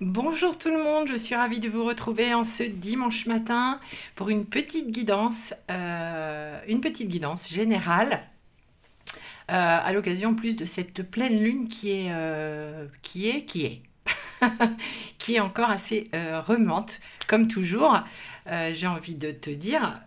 Bonjour tout le monde, je suis ravie de vous retrouver en ce dimanche matin pour une petite guidance générale à l'occasion plus de cette pleine lune qui est encore assez remuante comme toujours. J'ai envie de te dire,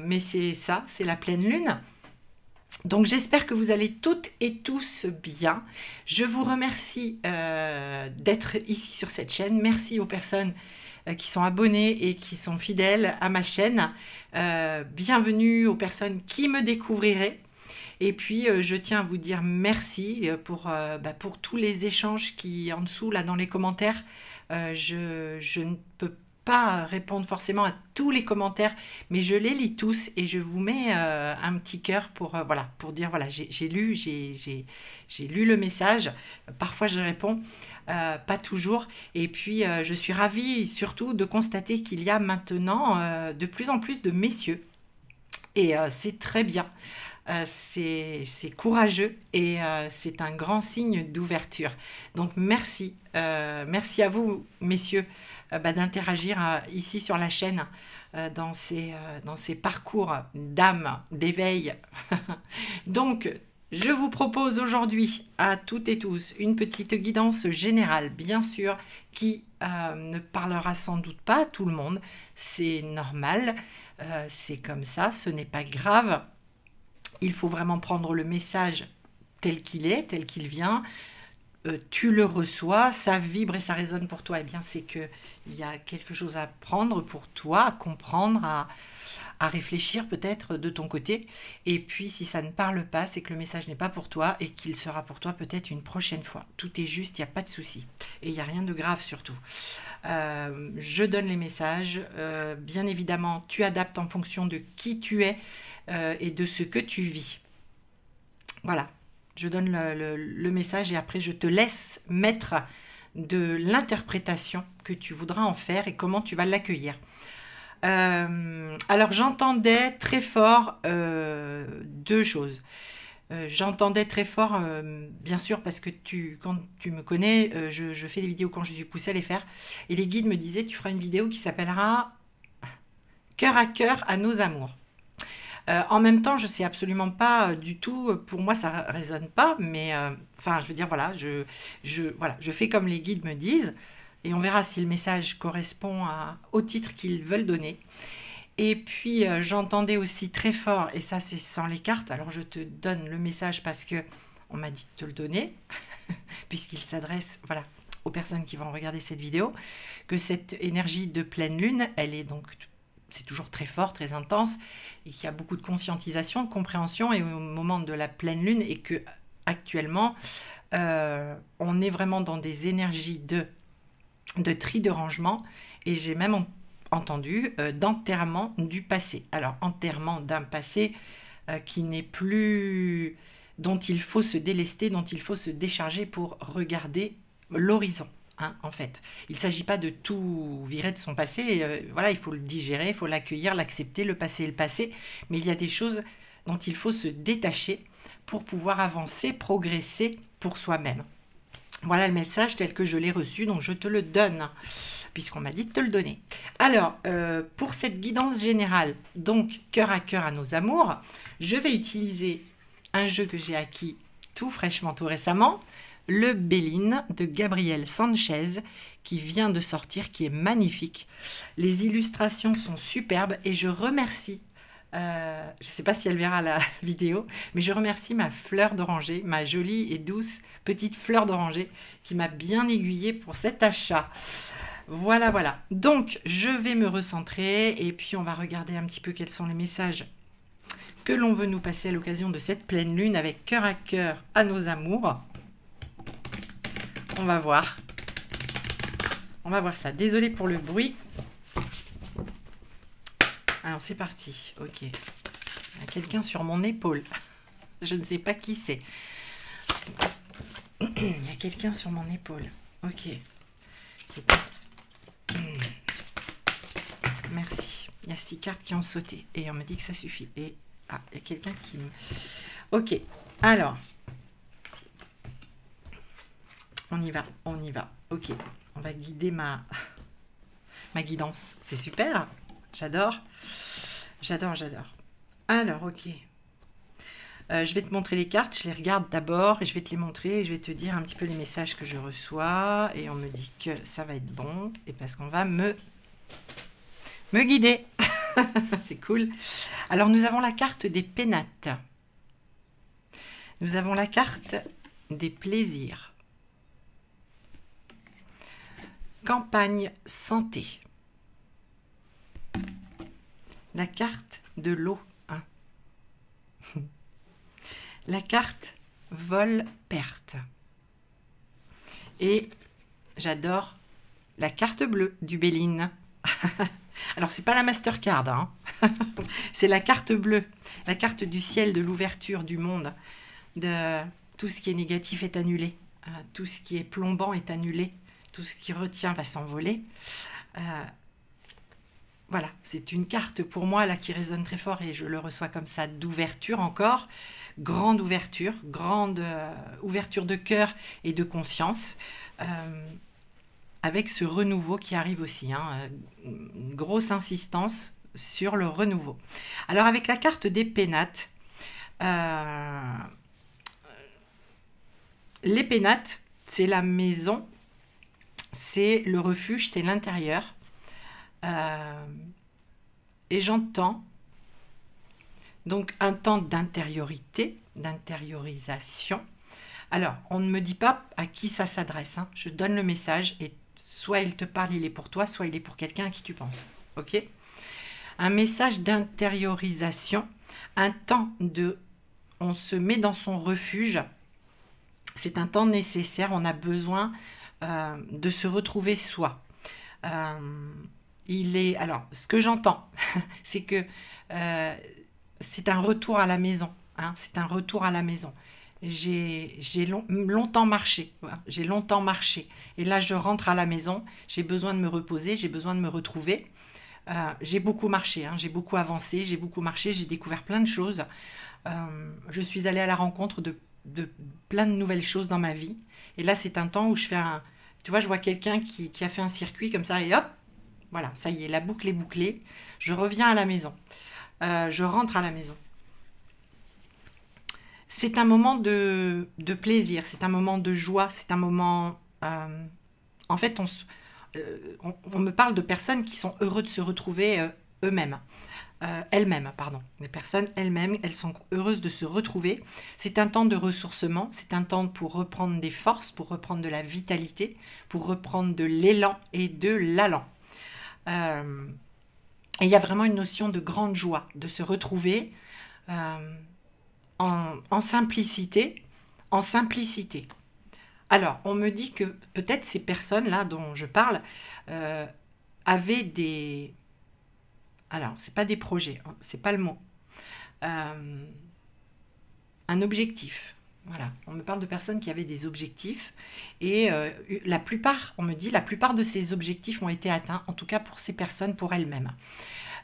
mais c'est ça, c'est la pleine lune. Donc j'espère que vous allez toutes et tous bien. Je vous remercie d'être ici sur cette chaîne. Merci aux personnes qui sont abonnées et qui sont fidèles à ma chaîne. Bienvenue aux personnes qui me découvriraient. Et puis je tiens à vous dire merci pour tous les échanges qui en dessous là dans les commentaires. Je ne peux pas répondre forcément à tous les commentaires, mais je les lis tous et je vous mets un petit cœur pour voilà, pour dire voilà, j'ai lu le message. Parfois je réponds, pas toujours. Et puis je suis ravie surtout de constater qu'il y a maintenant de plus en plus de messieurs et c'est très bien. C'est courageux et c'est un grand signe d'ouverture. Donc merci, merci à vous messieurs d'interagir ici sur la chaîne dans ces parcours d'âme, d'éveil. Donc je vous propose aujourd'hui à toutes et tous une petite guidance générale, bien sûr, qui ne parlera sans doute pas à tout le monde. C'est normal, c'est comme ça, ce n'est pas grave. Il faut vraiment prendre le message tel qu'il est, tel qu'il vient. Tu le reçois, ça vibre et ça résonne pour toi. Eh bien, c'est qu'il y a quelque chose à prendre pour toi, à comprendre, à réfléchir peut-être de ton côté. Et puis, si ça ne parle pas, c'est que le message n'est pas pour toi et qu'il sera pour toi peut-être une prochaine fois. Tout est juste, il n'y a pas de souci. Et il n'y a rien de grave surtout. Je donne les messages. Bien évidemment, tu adaptes en fonction de qui tu es et de ce que tu vis. Voilà, je donne le message et après je te laisse mettre de l'interprétation que tu voudras en faire et comment tu vas l'accueillir. Alors j'entendais très fort deux choses. J'entendais très fort, bien sûr, parce que quand tu me connais, je fais des vidéos quand je suis poussée à les faire. Et les guides me disaient, tu feras une vidéo qui s'appellera « Cœur à cœur à nos amours ». En même temps, je sais absolument pas du tout, pour moi ça résonne pas, mais enfin je veux dire voilà, je fais comme les guides me disent et on verra si le message correspond au titre qu'ils veulent donner. Et puis j'entendais aussi très fort, et ça c'est sans les cartes, alors je te donne le message parce que on m'a dit de te le donner, puisqu'il s'adresse voilà, aux personnes qui vont regarder cette vidéo, que cette énergie de pleine lune, elle est donc... c'est toujours très fort, très intense, et qu'il y a beaucoup de conscientisation, de compréhension, et au moment de la pleine lune, et que actuellement, on est vraiment dans des énergies de tri de rangement, et j'ai même entendu d'enterrement du passé. Alors, enterrement d'un passé qui n'est plus... dont il faut se délester, dont il faut se décharger pour regarder l'horizon. Hein, en fait, il ne s'agit pas de tout virer de son passé, voilà, il faut le digérer, il faut l'accueillir, l'accepter, le passé est le passé, mais il y a des choses dont il faut se détacher pour pouvoir avancer, progresser pour soi-même. Voilà le message tel que je l'ai reçu, donc je te le donne, puisqu'on m'a dit de te le donner. Alors, pour cette guidance générale, donc cœur à cœur à nos amours, je vais utiliser un jeu que j'ai acquis tout fraîchement, tout récemment, le Béline de Gabriel Sanchez qui vient de sortir, qui est magnifique. Les illustrations sont superbes et je remercie, je ne sais pas si elle verra la vidéo, mais je remercie ma fleur d'oranger, ma jolie et douce petite fleur d'oranger qui m'a bien aiguillée pour cet achat. Voilà, voilà. Donc, je vais me recentrer et puis on va regarder un petit peu quels sont les messages que l'on veut nous passer à l'occasion de cette pleine lune avec cœur à cœur à nos amours. On va voir. On va voir ça. Désolée pour le bruit. Alors, c'est parti. Ok. Il y a quelqu'un sur mon épaule. Je ne sais pas qui c'est. Il y a quelqu'un sur mon épaule. Ok. Merci. Il y a 6 cartes qui ont sauté. Et on me dit que ça suffit. Et ah, il y a quelqu'un qui me... Ok. Alors... On y va, on y va. Ok, on va guider ma guidance. C'est super, j'adore. J'adore, j'adore. Alors, ok. Je vais te montrer les cartes, je les regarde d'abord et je vais te les montrer et je vais te dire un petit peu les messages que je reçois et on me dit que ça va être bon et parce qu'on va me guider. C'est cool. Alors, nous avons la carte des pénates. Nous avons la carte des plaisirs. Campagne santé. La carte de l'eau. Hein. La carte vol-perte. Et j'adore la carte bleue du Béline. Alors, c'est pas la Mastercard, hein. C'est la carte bleue, la carte du ciel, de l'ouverture du monde, de tout ce qui est négatif est annulé, tout ce qui est plombant est annulé, tout ce qui retient va s'envoler. Voilà, c'est une carte pour moi là qui résonne très fort et je le reçois comme ça, d'ouverture encore, grande ouverture de cœur et de conscience, avec ce renouveau qui arrive aussi, hein, une grosse insistance sur le renouveau. Alors avec la carte des pénates, les pénates, c'est la maison, c'est le refuge, c'est l'intérieur. Et j'entends donc un temps d'intériorité, d'intériorisation. Alors, on ne me dit pas à qui ça s'adresse, hein. Je donne le message et soit il te parle, il est pour toi, soit il est pour quelqu'un à qui tu penses. Ok? Un message d'intériorisation, un temps de... On se met dans son refuge. C'est un temps nécessaire, on a besoin de se retrouver soi. Alors, ce que j'entends, c'est que c'est un retour à la maison. Hein, c'est un retour à la maison. J'ai longtemps marché. Voilà, j'ai longtemps marché. Et là, je rentre à la maison. J'ai besoin de me reposer. J'ai besoin de me retrouver. J'ai beaucoup marché. Hein, j'ai beaucoup avancé. J'ai beaucoup marché. J'ai découvert plein de choses. Je suis allée à la rencontre de plein de nouvelles choses dans ma vie. Et là, c'est un temps où je fais un... Tu vois, je vois quelqu'un qui a fait un circuit comme ça et hop, voilà, ça y est, la boucle est bouclée. Je reviens à la maison. Je rentre à la maison. C'est un moment de plaisir, c'est un moment de joie, c'est un moment... en fait, on me parle de personnes qui sont heureuses de se retrouver elles-mêmes. Pardon. Les personnes elles-mêmes, elles sont heureuses de se retrouver. C'est un temps de ressourcement, c'est un temps pour reprendre des forces, pour reprendre de la vitalité, pour reprendre de l'élan et de l'allant. Et il y a vraiment une notion de grande joie, de se retrouver en simplicité, en simplicité. Alors, on me dit que peut-être ces personnes-là dont je parle avaient des... Alors, c'est pas des projets, hein, c'est pas le mot. Un objectif. Voilà, on me parle de personnes qui avaient des objectifs et la plupart, on me dit, la plupart de ces objectifs ont été atteints, en tout cas pour ces personnes, pour elles-mêmes.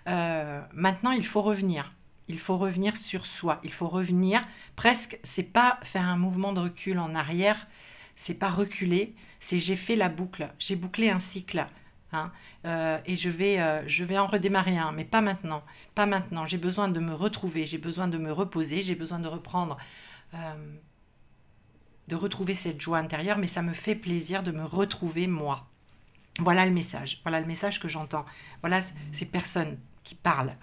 Maintenant, il faut revenir. Il faut revenir sur soi. Il faut revenir presque, c'est pas faire un mouvement de recul en arrière, c'est pas reculer, c'est j'ai fait la boucle, j'ai bouclé un cycle. Hein, et je vais en redémarrer un, mais pas maintenant. Pas maintenant. J'ai besoin de me retrouver, j'ai besoin de me reposer, j'ai besoin de reprendre... de retrouver cette joie intérieure, mais ça me fait plaisir de me retrouver moi. Voilà le message que j'entends. Voilà ces personnes qui parlent.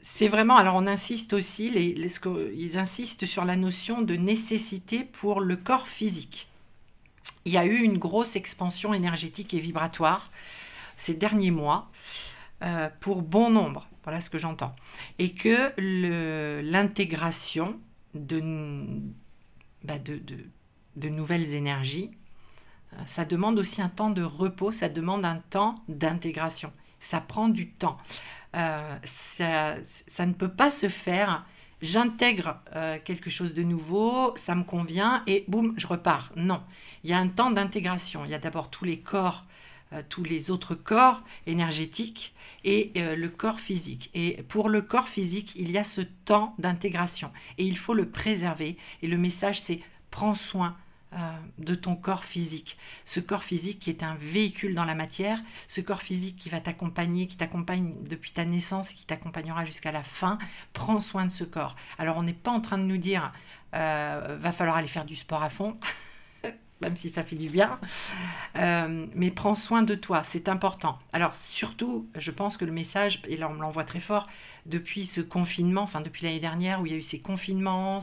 C'est vraiment, alors on insiste aussi, ils insistent sur la notion de nécessité pour le corps physique. Il y a eu une grosse expansion énergétique et vibratoire ces derniers mois pour bon nombre, voilà ce que j'entends. Et que l'intégration de nouvelles énergies, ça demande aussi un temps de repos, ça demande un temps d'intégration. Ça prend du temps. Ça ne peut pas se faire, j'intègre quelque chose de nouveau, ça me convient et boum, je repars. Non, il y a un temps d'intégration. Il y a d'abord tous les corps, tous les autres corps énergétiques et le corps physique. Et pour le corps physique, il y a ce temps d'intégration et il faut le préserver. Et le message, c'est prends soin de ton corps physique. Ce corps physique qui est un véhicule dans la matière, ce corps physique qui va t'accompagner, qui t'accompagne depuis ta naissance et qui t'accompagnera jusqu'à la fin. Prends soin de ce corps. Alors on n'est pas en train de nous dire va falloir aller faire du sport à fond, même si ça fait du bien, mais prends soin de toi, c'est important. Alors surtout, je pense que le message, et là on me l'envoie très fort, depuis ce confinement, enfin depuis l'année dernière où il y a eu ces confinements,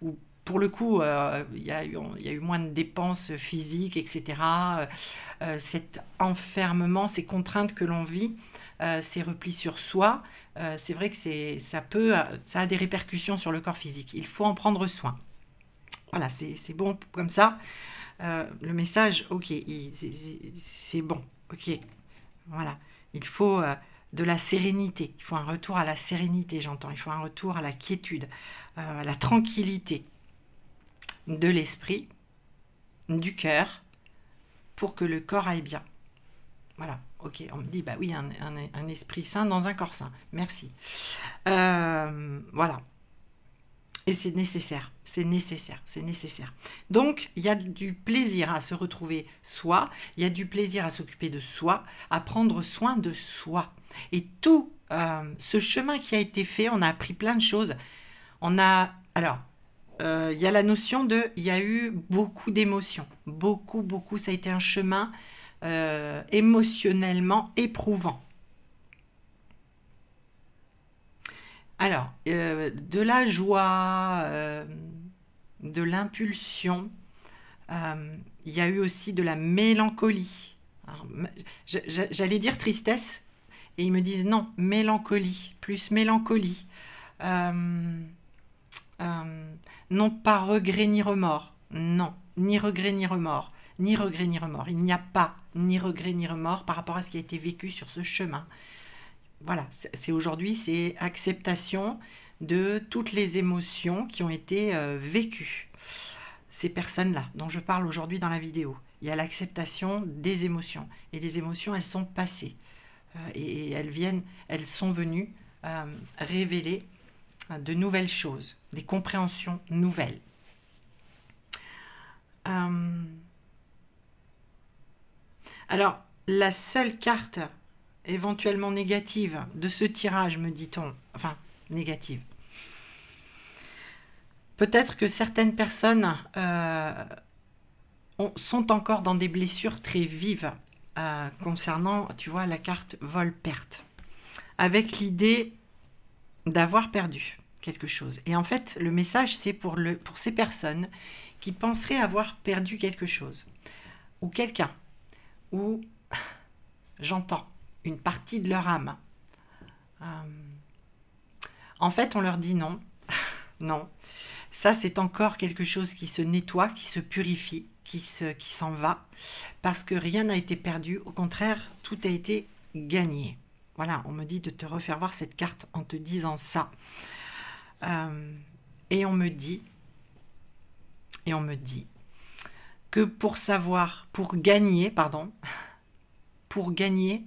où pour le coup, il y a eu moins de dépenses physiques, etc. Cet enfermement, ces contraintes que l'on vit, ces replis sur soi, c'est vrai que ça a des répercussions sur le corps physique. Il faut en prendre soin. Voilà, c'est bon comme ça. Le message, ok, c'est bon, ok. Voilà, il faut de la sérénité. Il faut un retour à la sérénité, j'entends. Il faut un retour à la quiétude, à la tranquillité de l'esprit, du cœur, pour que le corps aille bien. Voilà, ok, on me dit, bah oui, un esprit sain dans un corps sain. Merci. Voilà. Et c'est nécessaire, c'est nécessaire, c'est nécessaire. Donc, il y a du plaisir à se retrouver soi, il y a du plaisir à s'occuper de soi, à prendre soin de soi. Et tout ce chemin qui a été fait, on a appris plein de choses. Alors, il y a la notion il y a eu beaucoup d'émotions, beaucoup, ça a été un chemin émotionnellement éprouvant. Alors, de la joie, de l'impulsion, il y a eu aussi de la mélancolie. J'allais dire tristesse, et ils me disent non, mélancolie, plus mélancolie. Non pas regret ni remords, non, ni regret ni remords, ni regret ni remords. Il n'y a pas ni regret ni remords par rapport à ce qui a été vécu sur ce chemin. Voilà, c'est aujourd'hui, c'est acceptation de toutes les émotions qui ont été vécues. Ces personnes-là dont je parle aujourd'hui dans la vidéo, il y a l'acceptation des émotions. Et les émotions, elles sont passées. Et elles sont venues révéler de nouvelles choses, des compréhensions nouvelles. Alors, la seule carte éventuellement négative de ce tirage, me dit-on, enfin, négative. Peut-être que certaines personnes sont encore dans des blessures très vives concernant, tu vois, la carte vol-perte, avec l'idée d'avoir perdu quelque chose. Et en fait, le message, c'est pour ces personnes qui penseraient avoir perdu quelque chose, ou quelqu'un, ou j'entends une partie de leur âme. En fait, on leur dit non, non. Ça, c'est encore quelque chose qui se nettoie, qui se purifie, qui s'en va, parce que rien n'a été perdu. Au contraire, tout a été gagné. Voilà, on me dit de te refaire voir cette carte en te disant ça. Et on me dit que pour gagner,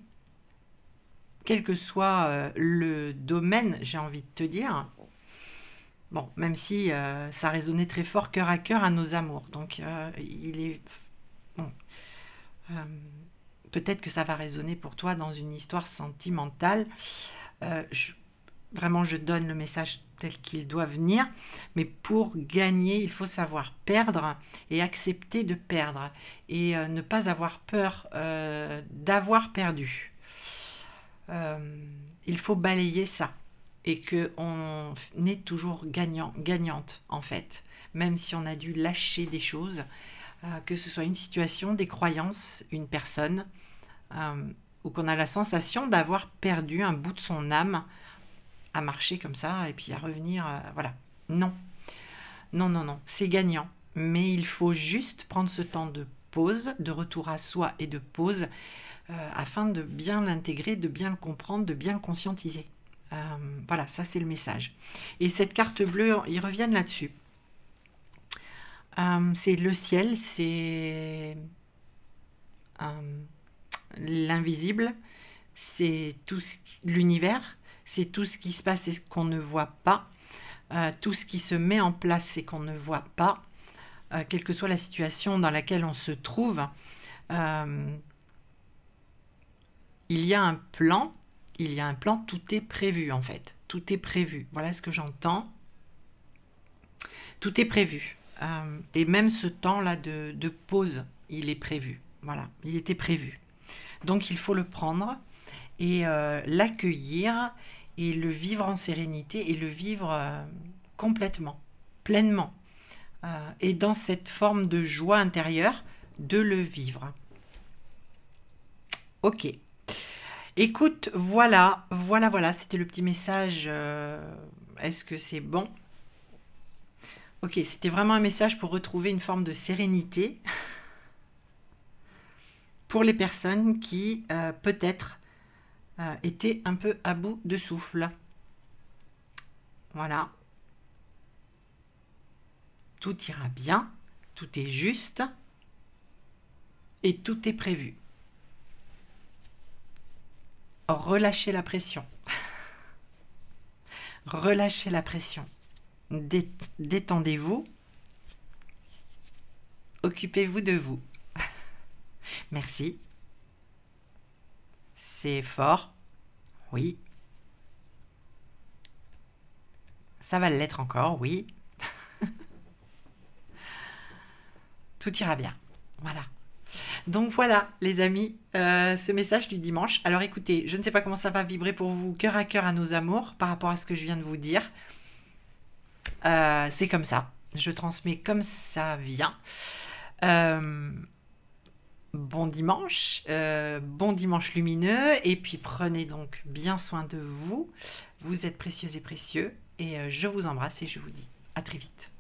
quel que soit le domaine, j'ai envie de te dire, bon, même si ça résonnait très fort cœur à cœur à nos amours, donc il est bon, peut-être que ça va résonner pour toi dans une histoire sentimentale. Vraiment, je donne le message tel qu'il doit venir, mais pour gagner, il faut savoir perdre et accepter de perdre et ne pas avoir peur d'avoir perdu. Il faut balayer ça et qu'on est toujours gagnante en fait, même si on a dû lâcher des choses, que ce soit une situation, des croyances, une personne, ou qu'on a la sensation d'avoir perdu un bout de son âme à marcher comme ça et puis à revenir, voilà. Non, c'est gagnant, mais il faut juste prendre ce temps de pause, de retour à soi et de pause, afin de bien l'intégrer, de bien le comprendre, de bien le conscientiser. Voilà, ça c'est le message. Et cette carte bleue, ils reviennent là-dessus. C'est le ciel, c'est l'invisible, c'est tout l'univers, c'est tout ce qui se passe et qu'on ne voit pas, tout ce qui se met en place et qu'on ne voit pas. quelle que soit la situation dans laquelle on se trouve, il y a un plan, tout est prévu en fait, tout est prévu. Voilà ce que j'entends. Tout est prévu. Et même ce temps-là de pause, il est prévu. Voilà, il était prévu. Donc il faut le prendre et l'accueillir et le vivre en sérénité et le vivre complètement, pleinement. Et dans cette forme de joie intérieure, de le vivre. Ok. Écoute, voilà, c'était le petit message. Est-ce que c'est bon? Ok, c'était vraiment un message pour retrouver une forme de sérénité pour les personnes qui, peut-être, étaient un peu à bout de souffle. Voilà. Tout ira bien, tout est juste et tout est prévu. Relâchez la pression. Relâchez la pression. Détendez-vous. Occupez-vous de vous. Merci. C'est fort. Oui. Ça va l'être encore, oui. Tout ira bien. Voilà. Donc voilà, les amis, ce message du dimanche. Alors écoutez, je ne sais pas comment ça va vibrer pour vous, cœur à cœur à nos amours, par rapport à ce que je viens de vous dire. C'est comme ça. Je transmets comme ça vient. Bon dimanche lumineux. Et puis prenez donc bien soin de vous. Vous êtes précieux et précieux. Et je vous embrasse et je vous dis à très vite.